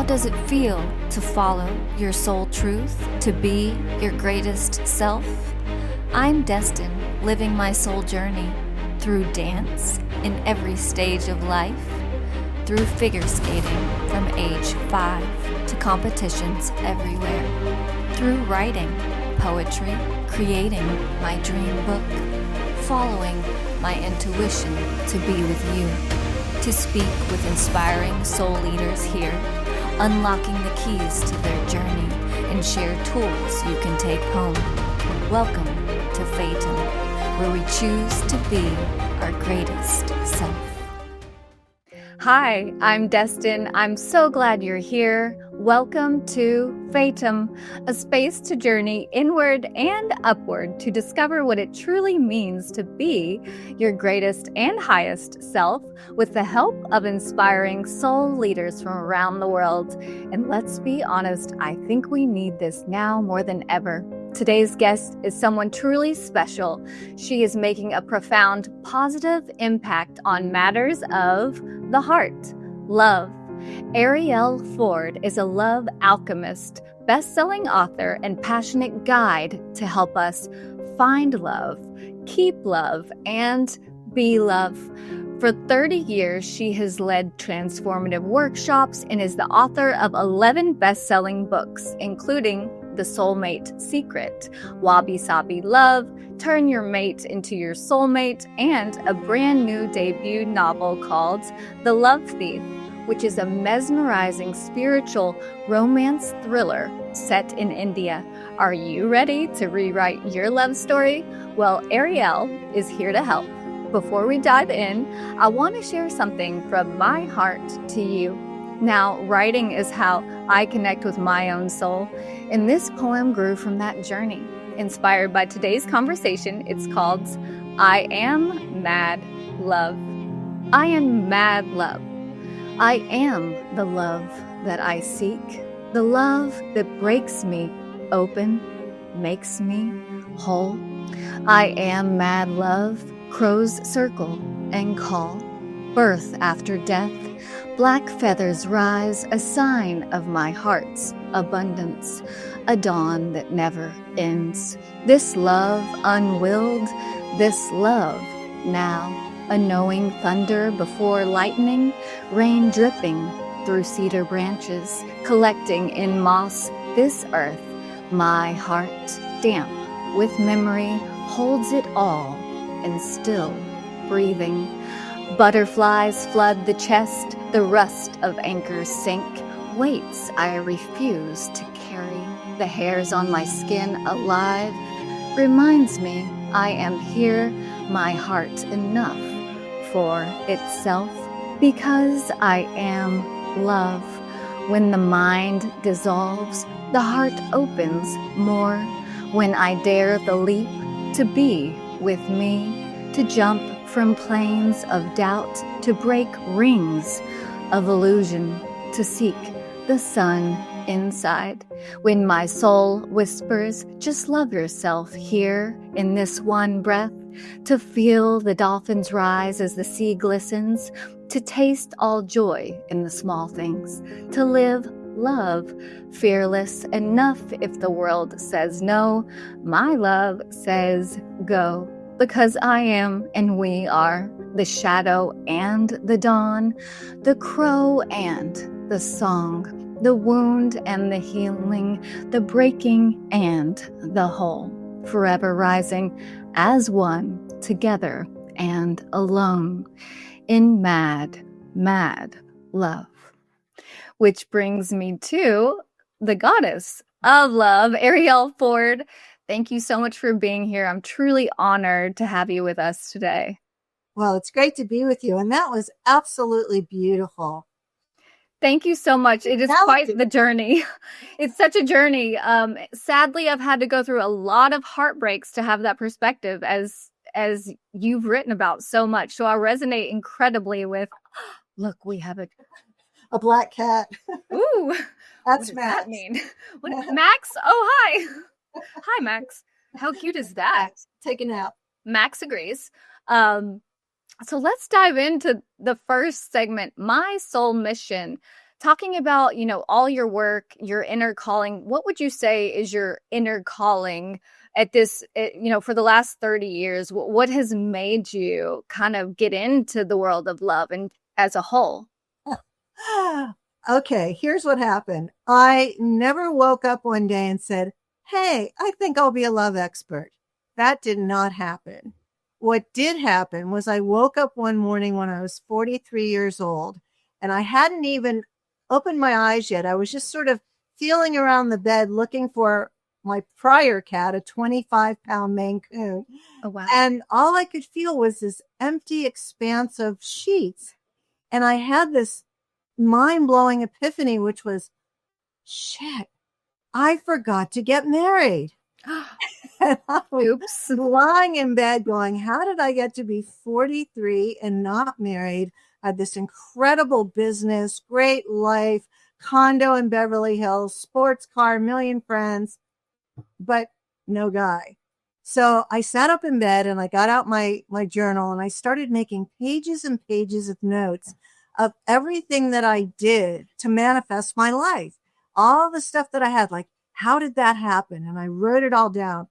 How does it feel to follow your soul truth, to be your greatest self? I'm Destin, living my soul journey through dance in every stage of life, through figure skating from age 5 to competitions everywhere, through writing, poetry, creating my dream book, following my intuition to be with you, to speak with inspiring soul leaders here, unlocking the keys to their journey and share tools you can take home. Welcome to Fatum, where we choose to be our greatest self. Hi, I'm Destin. I'm so glad you're here. Welcome to Fatum, a space to journey inward and upward to discover what it truly means to be your greatest and highest self with the help of inspiring soul leaders from around the world. And let's be honest, I think we need this now more than ever. Today's guest is someone truly special. She is making a profound positive impact on matters of the heart, love. Arielle Ford is a love alchemist, best-selling author, and passionate guide to help us find love, keep love, and be love. For 30 years, she has led transformative workshops and is the author of 11 best-selling books, including The Soulmate Secret, Wabi Sabi Love, Turn Your Mate into Your Soulmate, and a brand new debut novel called The Love Thief, which is a mesmerizing spiritual romance thriller set in India. Are you ready to rewrite your love story? Well, Arielle is here to help. Before we dive in, I want to share something from my heart to you. Now, writing is how I connect with my own soul, and this poem grew from that journey. Inspired by today's conversation, it's called I Am Mad Love. I am mad love. I am the love that I seek, the love that breaks me open, makes me whole. I am mad love, crows circle and call, birth after death, black feathers rise, a sign of my heart's abundance, a dawn that never ends. This love unwilled, this love now. A knowing thunder before lightning, rain dripping through cedar branches, collecting in moss this earth. My heart, damp with memory, holds it all and still breathing. Butterflies flood the chest, the rust of anchors sink. Weights I refuse to carry, the hairs on my skin alive, reminds me I am here, my heart enough for itself, because I am love. When the mind dissolves, the heart opens more. When I dare the leap to be with me, to jump from planes of doubt, to break rings of illusion, to seek the sun inside. When my soul whispers, just love yourself here in this one breath, to feel the dolphins rise as the sea glistens, to taste all joy in the small things, to live love, fearless enough if the world says no, my love says go, because I am and we are the shadow and the dawn, the crow and the song, the wound and the healing, the breaking and the whole, forever rising as one, together and alone, in mad, mad love. Which brings me to the goddess of love, Arielle Ford. Thank you so much for being here. I'm truly honored to have you with us today. Well, it's great to be with you. And that was absolutely beautiful. Thank you so much. It is quite the journey. It's such a journey. Sadly, I've had to go through a lot of heartbreaks to have that perspective, as you've written about so much. So I resonate incredibly with, look, we have a black cat. Ooh, that's what Max. That mean? Max? Oh, hi. Hi, Max. How cute is that? Take a nap. Max agrees. So let's dive into the first segment, my soul mission. talking about, all your work, your inner calling, what would you say is your inner calling at this, for the last 30 years? What has made you kind of get into the world of love and as a whole? Okay, here's what happened. I never woke up one day and said, hey, I think I'll be a love expert. That did not happen. What did happen was I woke up one morning when I was 43 years old, and I hadn't even opened my eyes yet. I was just sort of feeling around the bed looking for my prior cat, a 25-pound Maine Coon. Oh, wow. And all I could feel was this empty expanse of sheets. And I had this mind-blowing epiphany, which was, shit, I forgot to get married. And I was Oops. lying in bed going, how did I get to be 43 and not married? I had this incredible business, great life, condo in Beverly Hills, sports car, million friends, but no guy. So I sat up in bed and I got out my journal and I started making pages and pages of notes of everything that I did to manifest my life. All the stuff that I had, like, how did that happen? And I wrote it all down.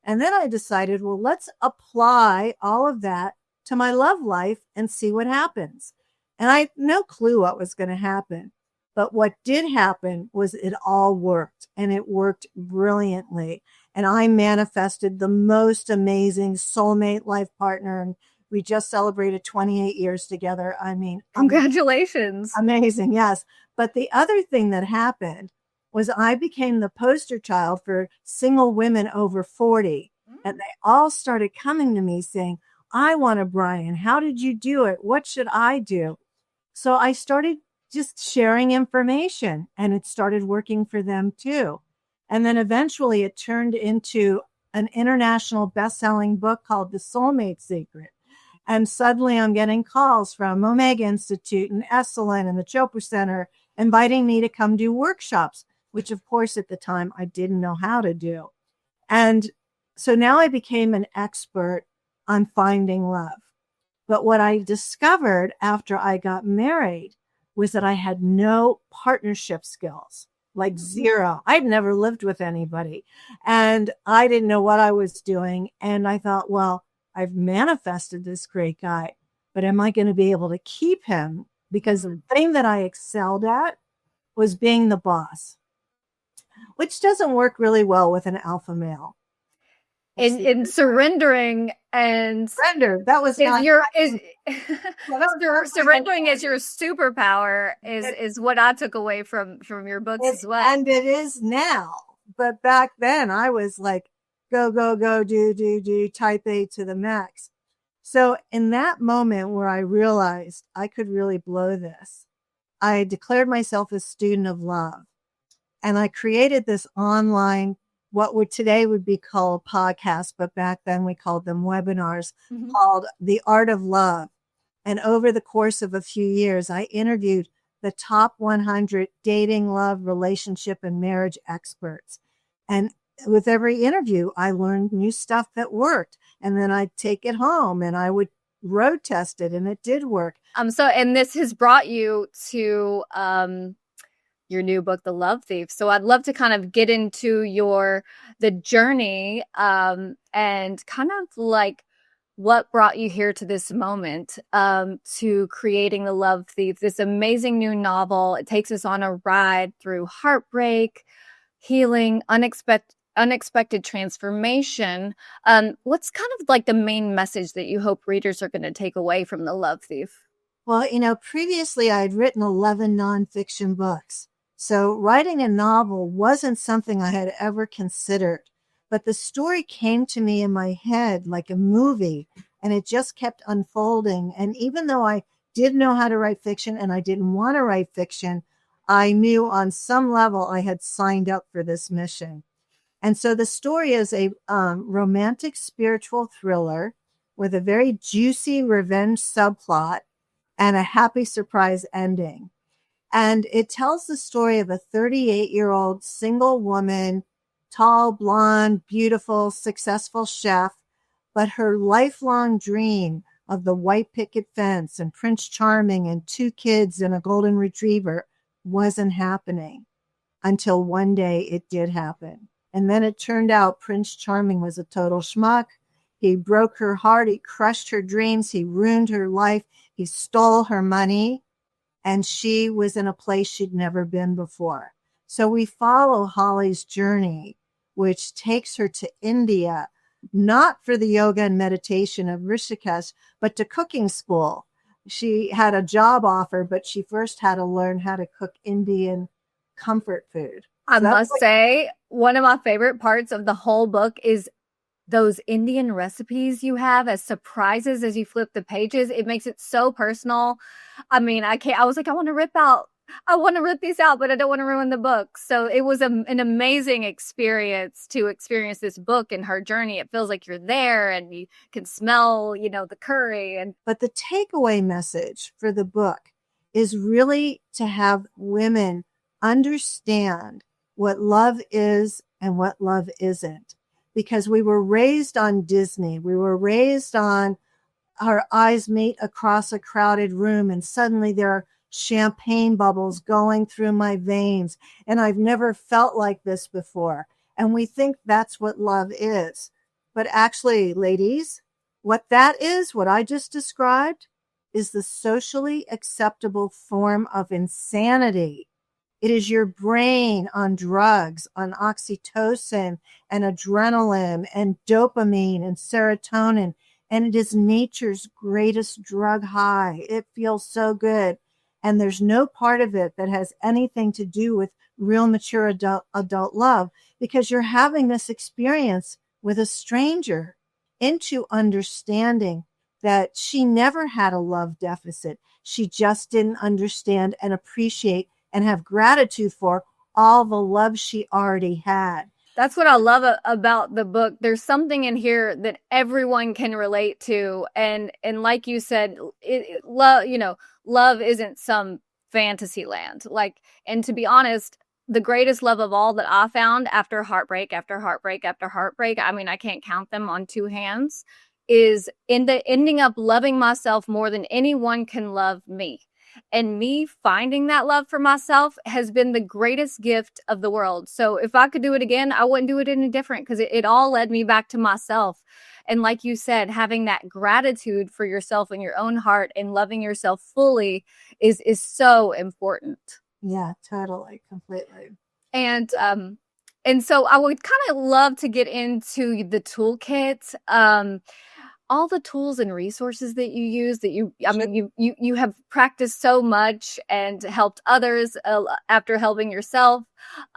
And then I decided, well, let's apply all of that to my love life and see what happens. And I had no clue what was going to happen. But what did happen was it all worked, and it worked brilliantly. And I manifested the most amazing soulmate life partner. And we just celebrated 28 years together. I mean, Congratulations. Amazing. Yes. But the other thing that happened was I became the poster child for single women over 40. And they all started coming to me saying, I want a Brian. How did you do it? What should I do? So I started just sharing information, and it started working for them too. And then eventually it turned into an international best-selling book called The Soulmate Secret. And suddenly I'm getting calls from Omega Institute and Esalen and the Chopra Center inviting me to come do workshops, which of course at the time I didn't know how to do. And so now I became an expert on finding love. But what I discovered after I got married was that I had no partnership skills, like zero. I'd never lived with anybody, and I didn't know what I was doing. And I thought, well, I've manifested this great guy, but am I going to be able to keep him? Because the thing that I excelled at was being the boss, which doesn't work really well with an alpha male. In surrendering and surrender. That was not surrendering as your superpower is what I took away from your books as well. And it is now. But back then I was like, go, do, type A to the max. So in that moment where I realized I could really blow this, I declared myself a student of love. And I created this online, what would today would be called podcasts, but back then we called them webinars, called The Art of Love. And over the course of a few years, I interviewed the top 100 dating, love, relationship, and marriage experts. And with every interview, I learned new stuff that worked. And then I'd take it home and I would road test it, and it did work. And this has brought you to your new book, The Love Thief. So I'd love to kind of get into the journey and kind of like what brought you here to this moment, to creating The Love Thief, this amazing new novel. It takes us on a ride through heartbreak, healing, unexpected transformation. What's kind of like the main message that you hope readers are going to take away from The Love Thief? Well, previously I had written 11 nonfiction books. So writing a novel wasn't something I had ever considered, but the story came to me in my head like a movie, and it just kept unfolding. And even though I did know how to write fiction and I didn't want to write fiction, I knew on some level I had signed up for this mission. And so the story is a romantic spiritual thriller with a very juicy revenge subplot and a happy surprise ending. And it tells the story of a 38-year-old single woman, tall, blonde, beautiful, successful chef, but her lifelong dream of the white picket fence and Prince Charming and 2 kids and a golden retriever wasn't happening until one day it did happen. And then it turned out Prince Charming was a total schmuck. He broke her heart. He crushed her dreams. He ruined her life. He stole her money. And she was in a place she'd never been before. So we follow Holly's journey, which takes her to India, not for the yoga and meditation of Rishikesh, but to cooking school. She had a job offer, but she first had to learn how to cook Indian comfort food. I must say, one of my favorite parts of the whole book is those Indian recipes you have as surprises as you flip the pages. It makes it so personal. I mean, I was like, I want to rip these out, but I don't want to ruin the book. So it was an amazing experience to experience this book and her journey. It feels like you're there and you can smell, the curry. But the takeaway message for the book is really to have women understand what love is and what love isn't. Because we were raised on Disney. We were raised on our eyes meet across a crowded room and suddenly there are champagne bubbles going through my veins. And I've never felt like this before. And we think that's what love is. But actually, ladies, what that is, what I just described, is the socially acceptable form of insanity. It is your brain on drugs, on oxytocin and adrenaline and dopamine and serotonin. And it is nature's greatest drug high. It feels so good. And there's no part of it that has anything to do with real mature adult love, because you're having this experience with a stranger into understanding that she never had a love deficit. She just didn't understand and appreciate and have gratitude for all the love she already had. That's what I love about the book. There's something in here that everyone can relate to. And like you said, love isn't some fantasy land. And to be honest, the greatest love of all that I found after heartbreak, after heartbreak, after heartbreak, I mean, I can't count them on two hands, is ending up loving myself more than anyone can love me. And me finding that love for myself has been the greatest gift of the world. So if I could do it again, I wouldn't do it any different, because it all led me back to myself. And like you said, having that gratitude for yourself and your own heart and loving yourself fully is so important. Yeah, totally, completely. And so I would kind of love to get into the toolkit. All the tools and resources that you use, you have practiced so much and helped others after helping yourself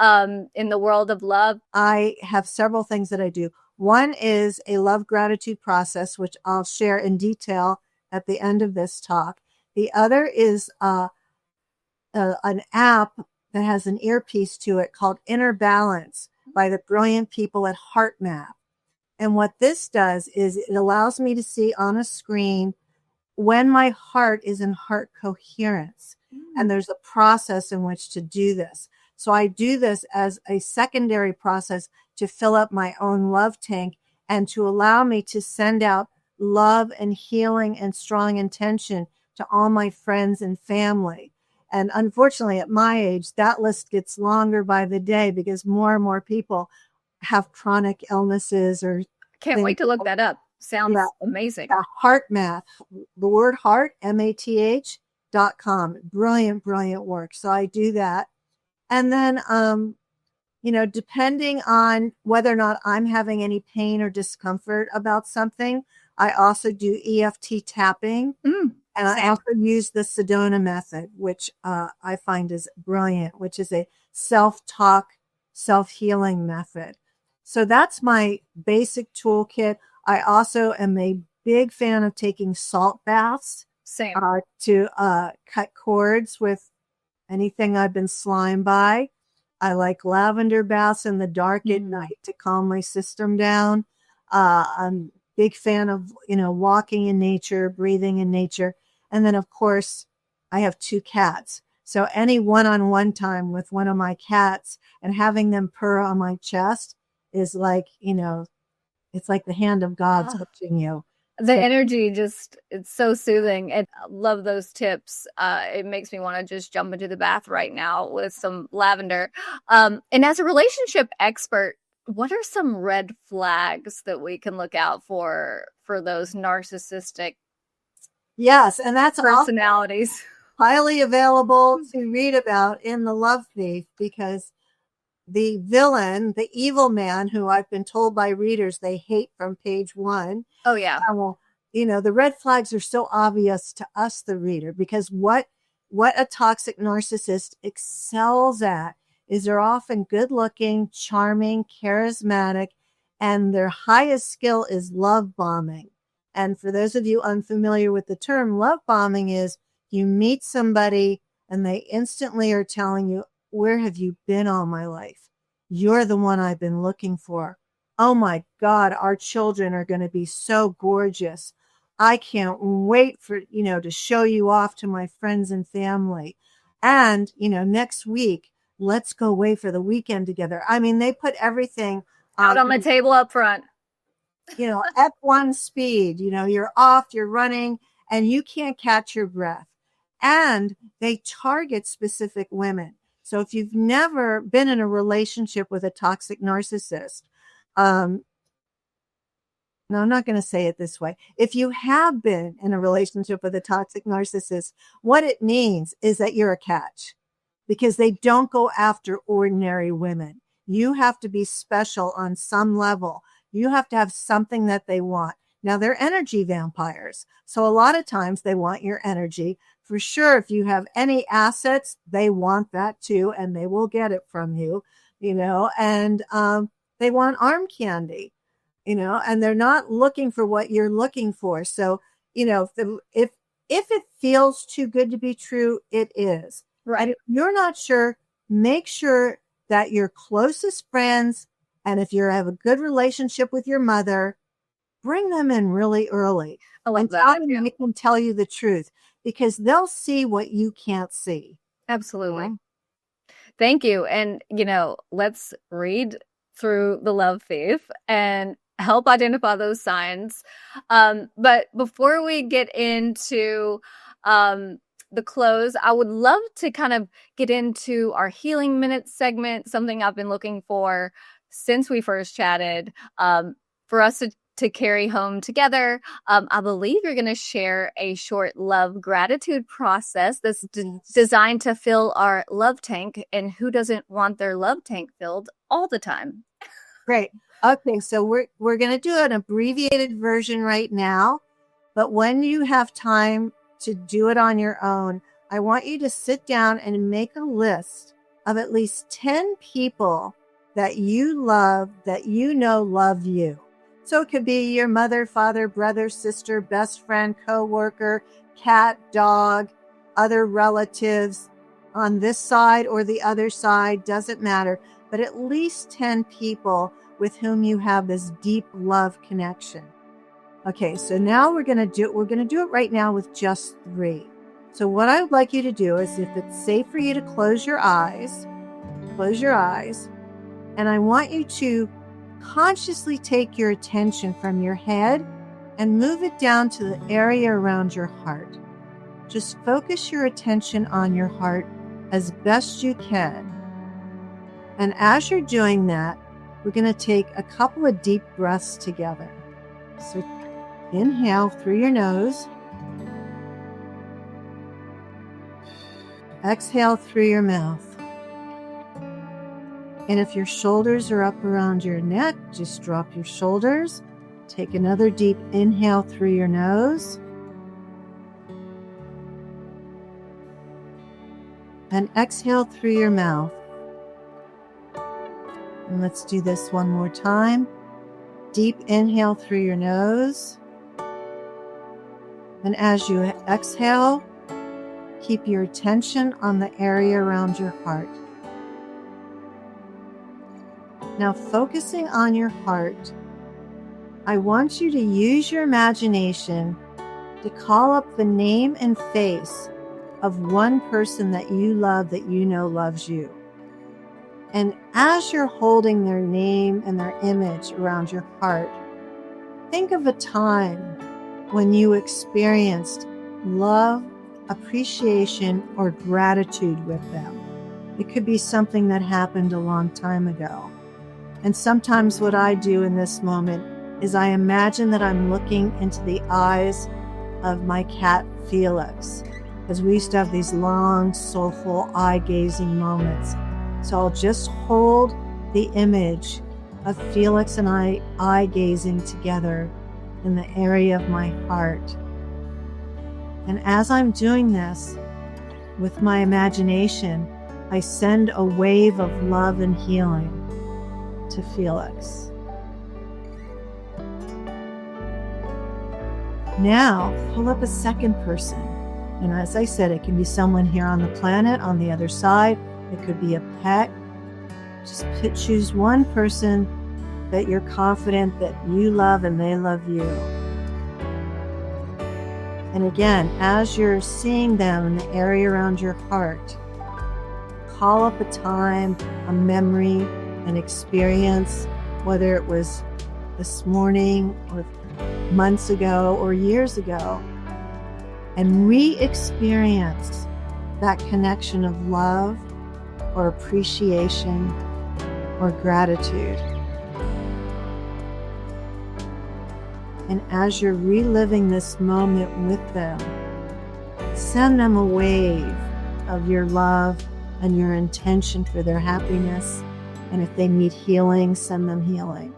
in the world of love. I have several things that I do. One is a love gratitude process, which I'll share in detail at the end of this talk. The other is an app that has an earpiece to it called Inner Balance by the brilliant people at HeartMath. And what this does is it allows me to see on a screen when my heart is in heart coherence. And there's a process in which to do this. So I do this as a secondary process to fill up my own love tank and to allow me to send out love and healing and strong intention to all my friends and family. And unfortunately, at my age, that list gets longer by the day because more and more people have chronic illnesses or can't wait to look that up. Sounds amazing. HeartMath, the word heart, MATH.com. Brilliant, brilliant work. So I do that. And then, depending on whether or not I'm having any pain or discomfort about something, I also do EFT tapping. And I also use the Sedona method, which I find is brilliant, which is a self-talk, self-healing method. So that's my basic toolkit. I also am a big fan of taking salt baths. Same. To cut cords with anything I've been slimed by. I like lavender baths in the dark at night to calm my system down. I'm a big fan of, walking in nature, breathing in nature. And then, of course, I have 2 cats. So any one-on-one time with one of my cats and having them purr on my chest is like, it's like the hand of God touching you. The energy just, it's so soothing. And I love those tips. It makes me want to just jump into the bath right now with some lavender. And as a relationship expert, what are some red flags that we can look out for those narcissistic Yes, and that's personalities? Highly available to read about in The Love Thief, because the villain, the evil man, who I've been told by readers they hate from page 1. Oh, yeah. Well, the red flags are so obvious to us, the reader, because what a toxic narcissist excels at is they're often good looking, charming, charismatic, and their highest skill is love bombing. And for those of you unfamiliar with the term, love bombing is you meet somebody and they instantly are telling you, where have you been all my life? You're the one I've been looking for. Oh my God, our children are going to be so gorgeous. I can't wait for, to show you off to my friends and family. And, next week, let's go away for the weekend together. I mean, they put everything out on the table up front. F1 speed, you're off, you're running, and you can't catch your breath. And they target specific women. So if you've never been in a relationship with a toxic narcissist, no, I'm not going to say it this way. If you have been in a relationship with a toxic narcissist, what it means is that you're a catch, because they don't go after ordinary women. You have to be special on some level. You have to have something that they want. Now, they're energy vampires. So a lot of times they want your energy. For sure, if you have any assets, they want that too, and they will get it from you, and they want arm candy, and they're not looking for what you're looking for. So, if it feels too good to be true, it is. Right. And if you're not sure, make sure that your closest friends, and if you have a good relationship with your mother, bring them in really early. I love that. And they can tell you the truth, because they'll see what you can't see. Absolutely. Yeah. Thank you. And, let's read through The Love Thief and help identify those signs. But before we get into the close, I would love to kind of get into our Healing Minutes segment, something I've been looking for since we first chatted, for us to carry home together. I believe you're going to share a short love gratitude process that's designed to fill our love tank. And who doesn't want their love tank filled all the time? Great. Okay, so we're going to do an abbreviated version right now, but when you have time to do it on your own, I want you to sit down and make a list of at least 10 people that you love, that love you. So it could be your mother, father, brother, sister, best friend, coworker, cat, dog, other relatives on this side or the other side, doesn't matter, but at least 10 people with whom you have this deep love connection. Okay, so now we're going to do it right now with just 3. So what I would like you to do is, if it's safe for you to close your eyes, and I want you to consciously take your attention from your head and move it down to the area around your heart. Just focus your attention on your heart as best you can. And as you're doing that, we're going to take a couple of deep breaths together. So inhale through your nose. Exhale through your mouth. And if your shoulders are up around your neck, just drop your shoulders. Take another deep inhale through your nose. And exhale through your mouth. And let's do this one more time. Deep inhale through your nose. And as you exhale, keep your attention on the area around your heart. Now, focusing on your heart, I want you to use your imagination to call up the name and face of one person that you love, that loves you. And as you're holding their name and their image around your heart, think of a time when you experienced love, appreciation, or gratitude with them. It could be something that happened a long time ago. And sometimes what I do in this moment is I imagine that I'm looking into the eyes of my cat, Felix, because we used to have these long, soulful, eye-gazing moments. So I'll just hold the image of Felix and I eye-gazing together in the area of my heart. And as I'm doing this with my imagination, I send a wave of love and healing to Felix. Now, pull up a second person. And as I said, it can be someone here on the planet, on the other side. It could be a pet. Just choose one person that you're confident that you love and they love you. And again, as you're seeing them in the area around your heart, call up a time, a memory, an experience, whether it was this morning or months ago or years ago, and re-experience that connection of love or appreciation or gratitude. And as you're reliving this moment with them, send them a wave of your love and your intention for their happiness. And if they need healing, send them healing.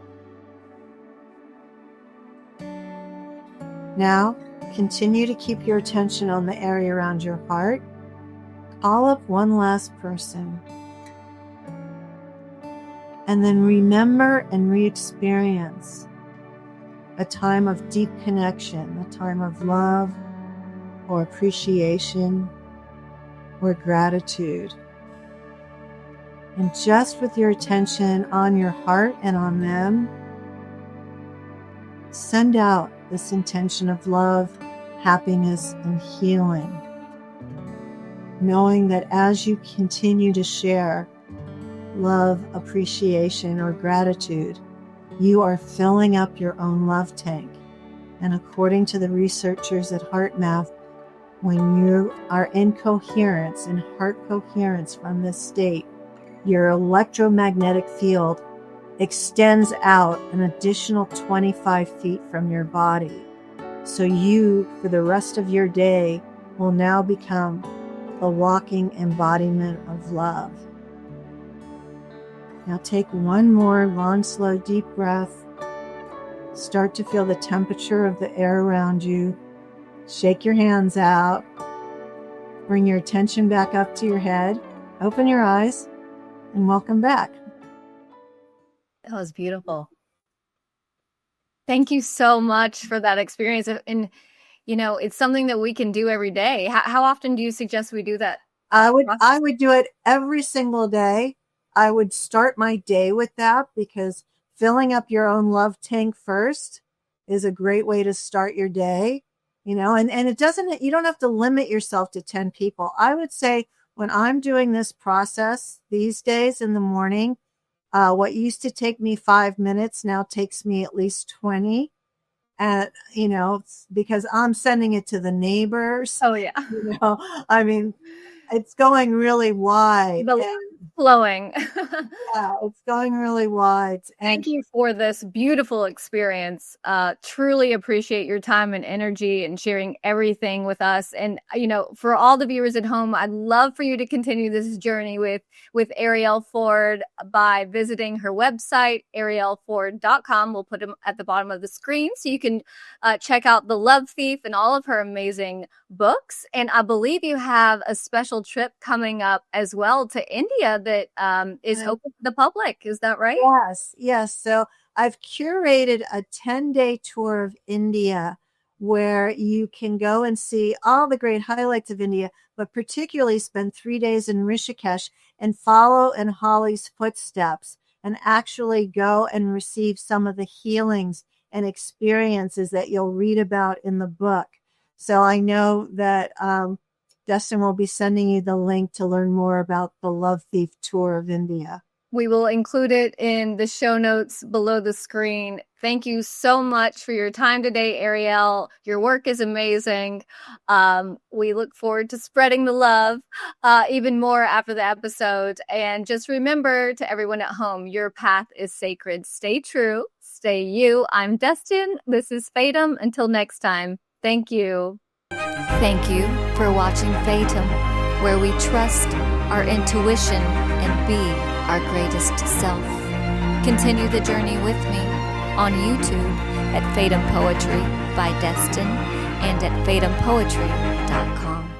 Now, continue to keep your attention on the area around your heart. Call up one last person. And then remember and re-experience a time of deep connection, a time of love or appreciation or gratitude. And just with your attention on your heart and on them, send out this intention of love, happiness, and healing, knowing that as you continue to share love, appreciation, or gratitude, you are filling up your own love tank. And according to the researchers at HeartMath, when you are in coherence, in heart coherence from this state, your electromagnetic field extends out an additional 25 feet from your body. So you, for the rest of your day, will now become a walking embodiment of love. Now take one more long, slow, deep breath. Start to feel the temperature of the air around you. Shake your hands out. Bring your attention back up to your head. Open your eyes and welcome back. That was beautiful. Thank you so much for that experience. And, you know, it's something that we can do every day. How often do you suggest we do that? I would do it every single day. I would start my day with that because filling up your own love tank first is a great way to start your day, you know, and it doesn't, you don't have to limit yourself to 10 people. I would say when I'm doing this process these days in the morning, what used to take me 5 minutes now takes me at least 20. And, you know, because I'm sending it to the neighbors. Oh, yeah. You know, I mean, it's going really wide. The love flowing. Yeah, it's going really wide. Thank you for this beautiful experience. Truly appreciate your time and energy and sharing everything with us. And, you know, for all the viewers at home, I'd love for you to continue this journey with Arielle Ford by visiting her website, arielleford.com. We'll put them at the bottom of the screen so you can check out The Love Thief and all of her amazing books. And I believe you have a special trip coming up as well to India that is open to the public. Is that right? Yes. So I've curated a 10-day tour of India where you can go and see all the great highlights of India, but particularly spend 3 days in Rishikesh and follow in Holly's footsteps and actually go and receive some of the healings and experiences that you'll read about in the book. So I know that Destin will be sending you the link to learn more about the Love Thief tour of India. We will include it in the show notes below the screen. Thank you so much for your time today, Arielle. Your work is amazing. We look forward to spreading the love even more after the episode. And just remember, to everyone at home, your path is sacred. Stay true. Stay you. I'm Destin. This is Fatum. Until next time, thank you. Thank you for watching Fatum, where we trust our intuition and be our greatest self. Continue the journey with me on YouTube at Fatum Poetry by Destin and at fatumpoetry.com.